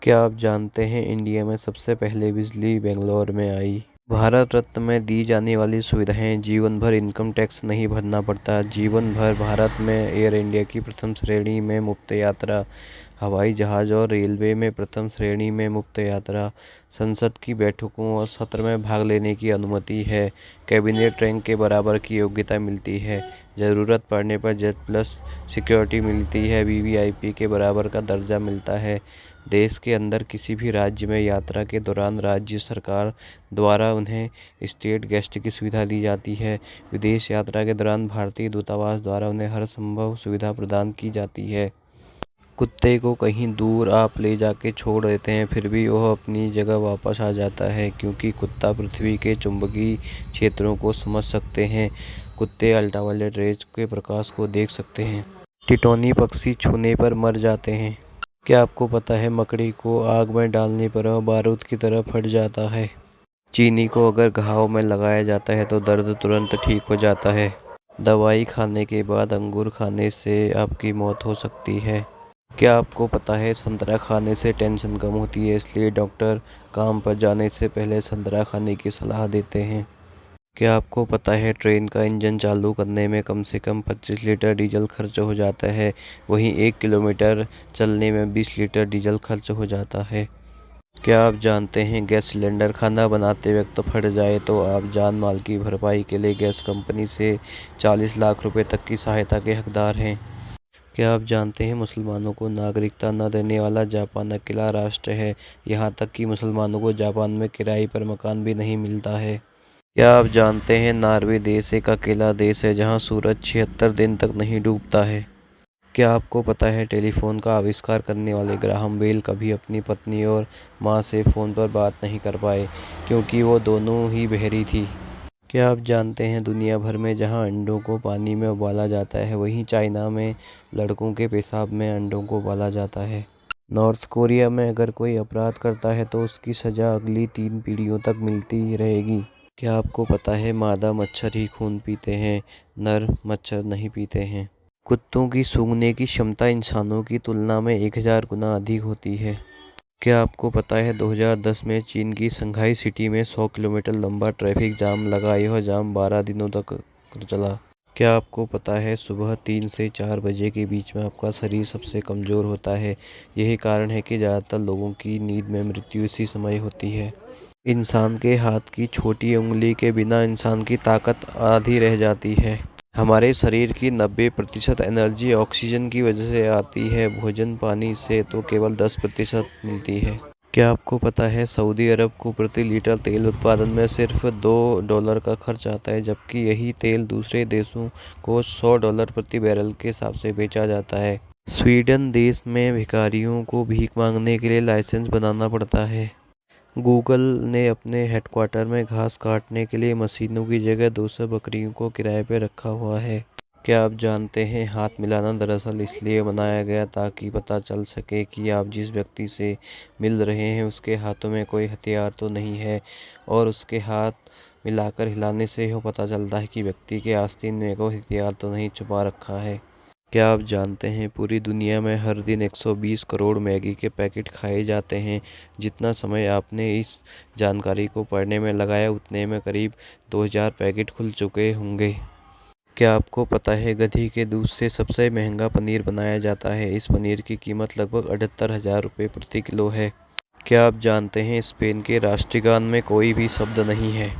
क्या आप जानते हैं इंडिया में सबसे पहले बिजली बेंगलोर में आई? भारत रत्न में दी जाने वाली सुविधाएं। जीवन भर इनकम टैक्स नहीं भरना पड़ता। जीवन भर भारत में एयर इंडिया की प्रथम श्रेणी में मुफ्त यात्रा। हवाई जहाज और रेलवे में प्रथम श्रेणी में मुफ्त यात्रा। संसद की बैठकों और सत्र में भाग लेने की अनुमति है। कैबिनेट रैंक के बराबर की योग्यता मिलती है। ज़रूरत पड़ने पर जेड प्लस सिक्योरिटी मिलती है। वीवीआईपी के बराबर का दर्जा मिलता है। देश के अंदर किसी भी राज्य में यात्रा के दौरान राज्य सरकार द्वारा उन्हें स्टेट गेस्ट की सुविधा दी जाती है। विदेश यात्रा के दौरान भारतीय दूतावास द्वारा उन्हें हर संभव सुविधा प्रदान की जाती है। कुत्ते को कहीं दूर आप ले जाके छोड़ देते हैं, फिर भी वह अपनी जगह वापस आ जाता है, क्योंकि कुत्ता पृथ्वी के चुंबकीय क्षेत्रों को समझ सकते हैं। कुत्ते अल्ट्रावायलेट रेज के प्रकाश को देख सकते हैं। टिटोनी पक्षी छूने पर मर जाते हैं। क्या आपको पता है मकड़ी को आग में डालने पर वह बारूद की तरह फट जाता है? चीनी को अगर घाव में लगाया जाता है तो दर्द तुरंत ठीक हो जाता है। दवाई खाने के बाद अंगूर खाने से आपकी मौत हो सकती है। क्या आपको पता है संतरा खाने से टेंशन कम होती है, इसलिए डॉक्टर काम पर जाने से पहले संतरा खाने की सलाह देते हैं। क्या आपको पता है ट्रेन का इंजन चालू करने में कम से कम 25 लीटर डीजल खर्च हो जाता है, वहीं 1 किलोमीटर चलने में 20 लीटर डीजल खर्च हो जाता है। क्या आप जानते हैं गैस सिलेंडर खाना बनाते वक्त फट जाए तो आप जान माल की भरपाई के लिए गैस कंपनी से 40 लाख रुपए तक की सहायता के हकदार हैं। क्या आप जानते हैं मुसलमानों को नागरिकता न देने वाला जापान अकेला राष्ट्र है, यहाँ तक कि मुसलमानों को जापान में किराए पर मकान भी नहीं मिलता है। क्या आप जानते हैं नॉर्वे देश एक अकेला देश है जहाँ सूरज 76 दिन तक नहीं डूबता है। क्या आपको पता है टेलीफोन का आविष्कार करने वाले ग्राहम बेल कभी अपनी पत्नी और माँ से फ़ोन पर बात नहीं कर पाए, क्योंकि वो दोनों ही बहरी थी। क्या आप जानते हैं दुनिया भर में जहाँ अंडों को पानी में उबाला जाता है, वहीं चाइना में लड़कों के पेशाब में अंडों को उबाला जाता है। नॉर्थ कोरिया में अगर कोई अपराध करता है तो उसकी सज़ा अगली 3 पीढ़ियों तक मिलती ही रहेगी। क्या आपको पता है मादा मच्छर ही खून पीते हैं, नर मच्छर नहीं पीते हैं। कुत्तों की सूंघने की क्षमता इंसानों की तुलना में 1000 गुना अधिक होती है। क्या आपको पता है 2010 में चीन की शंघाई सिटी में 100 किलोमीटर लंबा ट्रैफिक जाम लगा, यह जाम 12 दिनों तक चला। क्या आपको पता है सुबह 3 से 4 बजे के बीच में आपका शरीर सबसे कमज़ोर होता है, यही कारण है कि ज़्यादातर लोगों की नींद में मृत्यु इसी समय होती है। इंसान के हाथ की छोटी उंगली के बिना इंसान की ताकत आधी रह जाती है। हमारे शरीर की 90% एनर्जी ऑक्सीजन की वजह से आती है, भोजन पानी से तो केवल 10% मिलती है। क्या आपको पता है सऊदी अरब को प्रति लीटर तेल उत्पादन में सिर्फ $2 का खर्च आता है, जबकि यही तेल दूसरे देशों को $100 प्रति बैरल के हिसाब से बेचा जाता है। स्वीडन देश में भिखारियों को भीख मांगने के लिए लाइसेंस बनाना पड़ता है। गूगल ने अपने हेडक्वार्टर में घास काटने के लिए मशीनों की जगह 200 बकरियों को किराए पर रखा हुआ है। क्या आप जानते हैं हाथ मिलाना दरअसल इसलिए बनाया गया ताकि पता चल सके कि आप जिस व्यक्ति से मिल रहे हैं उसके हाथों में कोई हथियार तो नहीं है, और उसके हाथ मिलाकर हिलाने से यह पता चलता है कि व्यक्ति के आस्तीन में कोई हथियार तो नहीं छुपा रखा है। क्या आप जानते हैं पूरी दुनिया में हर दिन 120 करोड़ मैगी के पैकेट खाए जाते हैं। जितना समय आपने इस जानकारी को पढ़ने में लगाया उतने में करीब 2000 पैकेट खुल चुके होंगे। क्या आपको पता है गधी के दूध से सबसे महंगा पनीर बनाया जाता है? इस पनीर की कीमत लगभग 78,000 रुपये प्रति किलो है। क्या आप जानते हैं स्पेन के राष्ट्रीय गान में कोई भी शब्द नहीं है?